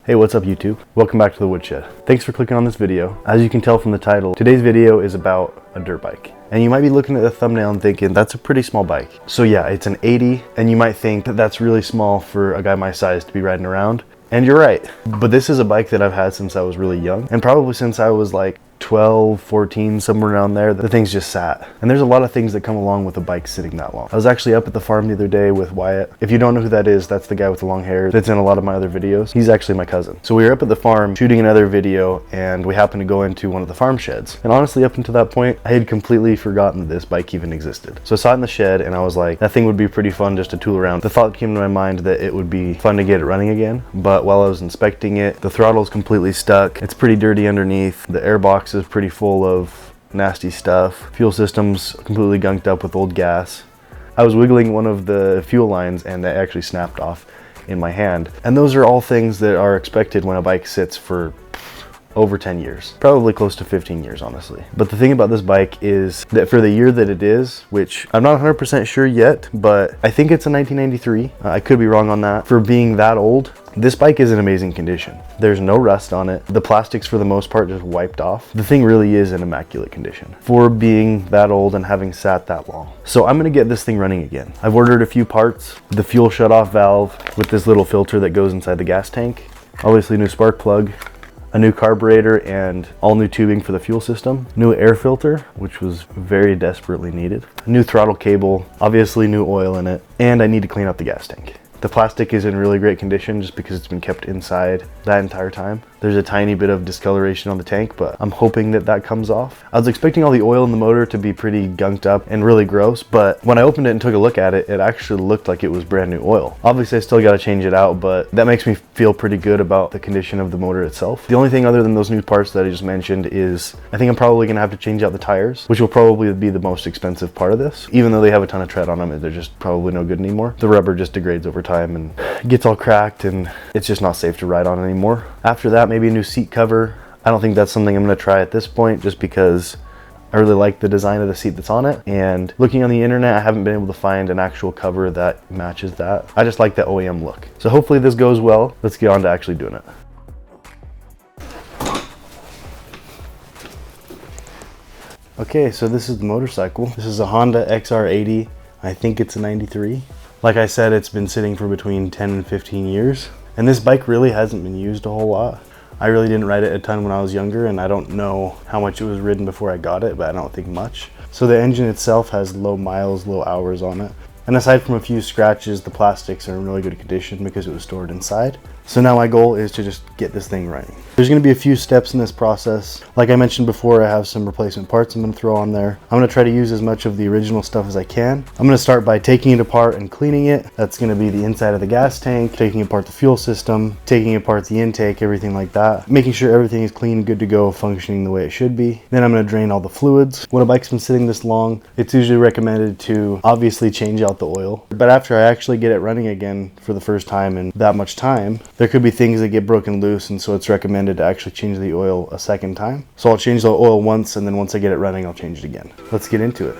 Hey, what's up YouTube? Welcome back to the Woodshed. Thanks for clicking on this video. As you can tell from the title, today's video is about a dirt bike. And you might be looking at the thumbnail and thinking, that's a pretty small bike. So yeah, it's an 80, and you might think that that's really small for a guy my size to be riding around. And you're right, but this is a bike that I've had since I was really young, and probably since I was like 12, 14, somewhere around there. The thing's just sat. And there's a lot of things that come along with a bike sitting that long. I was actually up at the farm the other day with Wyatt. If you don't know who that is, that's the guy with the long hair that's in a lot of my other videos. He's actually my cousin. So we were up at the farm shooting another video, and we happened to go into one of the farm sheds. And honestly, up until that point, I had completely forgotten that this bike even existed. So I saw it in the shed, and I was like, that thing would be pretty fun just to tool around. The thought came to my mind that it would be fun to get it running again. But while I was inspecting it, the throttle's completely stuck. It's pretty dirty underneath. The airbox is pretty full of nasty stuff. Fuel system's completely gunked up with old gas. I was wiggling one of the fuel lines and that actually snapped off in my hand. And those are all things that are expected when a bike sits for over 10 years, probably close to 15 years, honestly. But the thing about this bike is that for the year that it is, which I'm not 100% sure yet, but I think it's a 1993. I could be wrong on that. For being that old, this bike is in amazing condition. There's no rust on it. The plastics for the most part just wiped off. The thing really is in immaculate condition for being that old and having sat that long. So I'm gonna get this thing running again. I've ordered a few parts, the fuel shutoff valve with this little filter that goes inside the gas tank, obviously new spark plug, a new carburetor and all new tubing for the fuel system, new air filter, which was very desperately needed, a new throttle cable, obviously new oil in it, and I need to clean up the gas tank. The plastic is in really great condition just because it's been kept inside that entire time. There's a tiny bit of discoloration on the tank, but I'm hoping that that comes off. I was expecting all the oil in the motor to be pretty gunked up and really gross, but when I opened it and took a look at it, it actually looked like it was brand new oil. Obviously, I still got to change it out, but that makes me feel pretty good about the condition of the motor itself. The only thing other than those new parts that I just mentioned is I think I'm probably going to have to change out the tires, which will probably be the most expensive part of this. Even though they have a ton of tread on them, they're just probably no good anymore. The rubber just degrades over time and gets all cracked, and it's just not safe to ride on anymore. After that, maybe a new seat cover. I don't think that's something I'm going to try at this point just because I really like the design of the seat that's on it, and looking on the internet I haven't been able to find an actual cover that matches that. I just like the OEM look. So hopefully this goes well. Let's get on to actually doing it. Okay, so this is the motorcycle. This is a Honda XR80. I think it's a 93. Like I said, it's been sitting for between 10 and 15 years. And this bike really hasn't been used a whole lot. I really didn't ride it a ton when I was younger, and I don't know how much it was ridden before I got it, but I don't think much. So the engine itself has low miles, low hours on it. And aside from a few scratches, the plastics are in really good condition because it was stored inside. So now my goal is to just get this thing running. There's gonna be a few steps in this process. Like I mentioned before, I have some replacement parts I'm gonna throw on there. I'm gonna try to use as much of the original stuff as I can. I'm gonna start by taking it apart and cleaning it. That's gonna be the inside of the gas tank, taking apart the fuel system, taking apart the intake, everything like that. Making sure everything is clean, good to go, functioning the way it should be. Then I'm gonna drain all the fluids. When a bike's been sitting this long, it's usually recommended to obviously change out the oil. But after I actually get it running again for the first time in that much time, there could be things that get broken loose, and so it's recommended to actually change the oil a second time. So I'll change the oil once, and then once I get it running, I'll change it again. Let's get into it.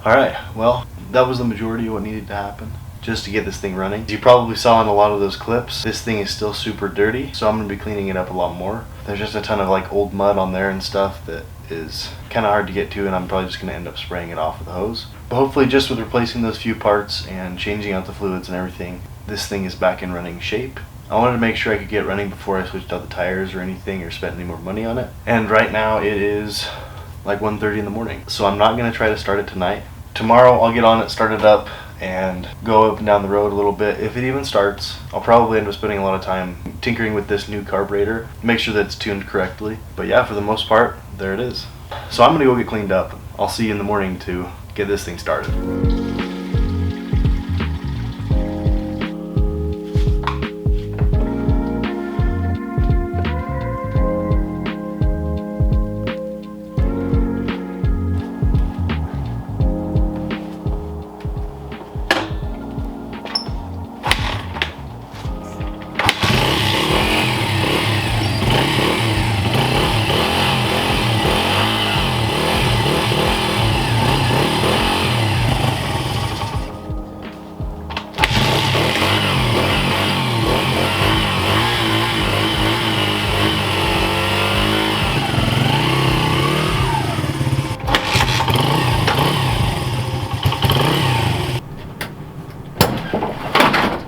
Alright, well, that was the majority of what needed to happen just to get this thing running. As you probably saw in a lot of those clips, this thing is still super dirty, so I'm going to be cleaning it up a lot more. There's just a ton of like old mud on there and stuff that is kind of hard to get to, and I'm probably just going to end up spraying it off with a hose. But hopefully just with replacing those few parts and changing out the fluids and everything, this thing is back in running shape. I wanted to make sure I could get running before I switched out the tires or anything or spent any more money on it. And right now it is like 1:30 in the morning, so I'm not going to try to start it tonight. Tomorrow I'll get on it, start it up, and go up and down the road a little bit. If it even starts, I'll probably end up spending a lot of time tinkering with this new carburetor, make sure that it's tuned correctly. But yeah, for the most part, there it is. So I'm gonna go get cleaned up. I'll see you in the morning to get this thing started.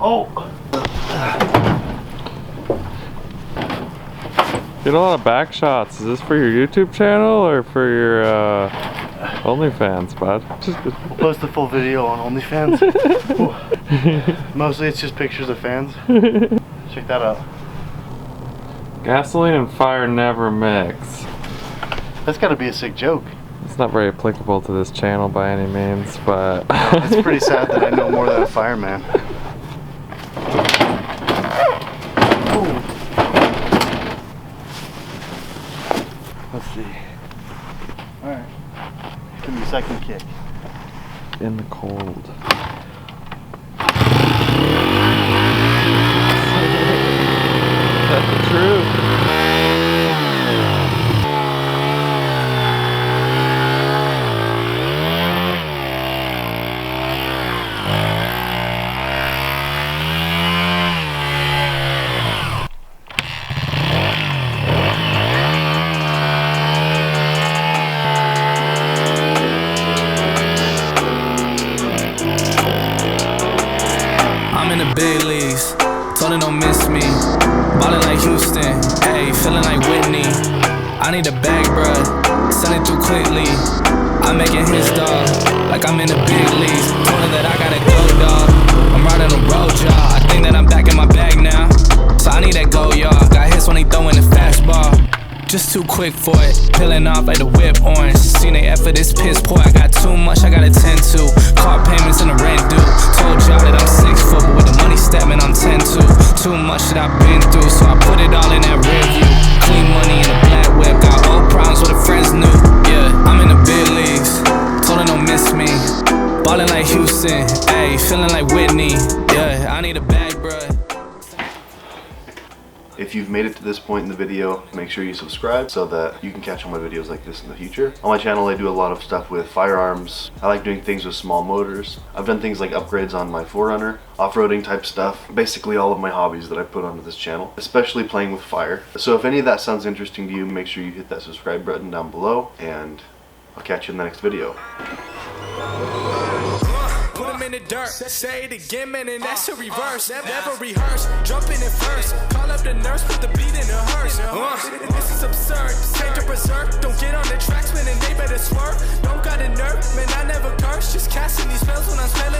Oh! Get a lot of back shots. Is this for your YouTube channel or for your OnlyFans, bud? We'll post the full video on OnlyFans. Mostly it's just pictures of fans. Check that out. Gasoline and fire never mix. That's gotta be a sick joke. It's not very applicable to this channel by any means, but... It's pretty sad that I know more than a fireman. Let's see. Alright. Give me a second kick. In the cold. That's the truth. Big leagues, told her don't miss me. Ballin' like Houston, ayy, feeling like Whitney. I need a bag, bruh, send it through quickly. I'm making his dog, like I'm in the big leagues. Told her that I gotta go, dog. I'm riding the road, y'all. I think that I'm back in my bag now, so I need that go, y'all. Got hits when he throwing the fastball. Just too quick for it, peeling off like the whip orange. Seen they effort, this piss poor. I got too much, I gotta tend to. Car payments and the rent due. Told y'all that I'm 6 foot, but with the money statement, I'm 10-2. Too much that I've been through, so I put it all in that rear view. Clean money in a black whip, got old problems with the friends new. Yeah, I'm in the big leagues, told her don't miss me. Ballin' like Houston, ayy, feeling like Whitney. Yeah, I need a bag, bruh. If you've made it to this point in the video, make sure you subscribe so that you can catch all my videos like this in the future. On my channel, I do a lot of stuff with firearms. I like doing things with small motors. I've done things like upgrades on my 4Runner, off-roading type stuff, basically all of my hobbies that I put onto this channel, especially playing with fire. So if any of that sounds interesting to you, make sure you hit that subscribe button down below, and I'll catch you in the next video. In the dirt, say it again, man, and that's a reverse. Never rehearse, jumping in first. Call up the nurse, put the beat in the hearse. This is absurd, came to berserk. Don't get on the tracks, man, and they better swerve. Don't got a nerve, man, I never curse. Just casting these spells when I'm smelling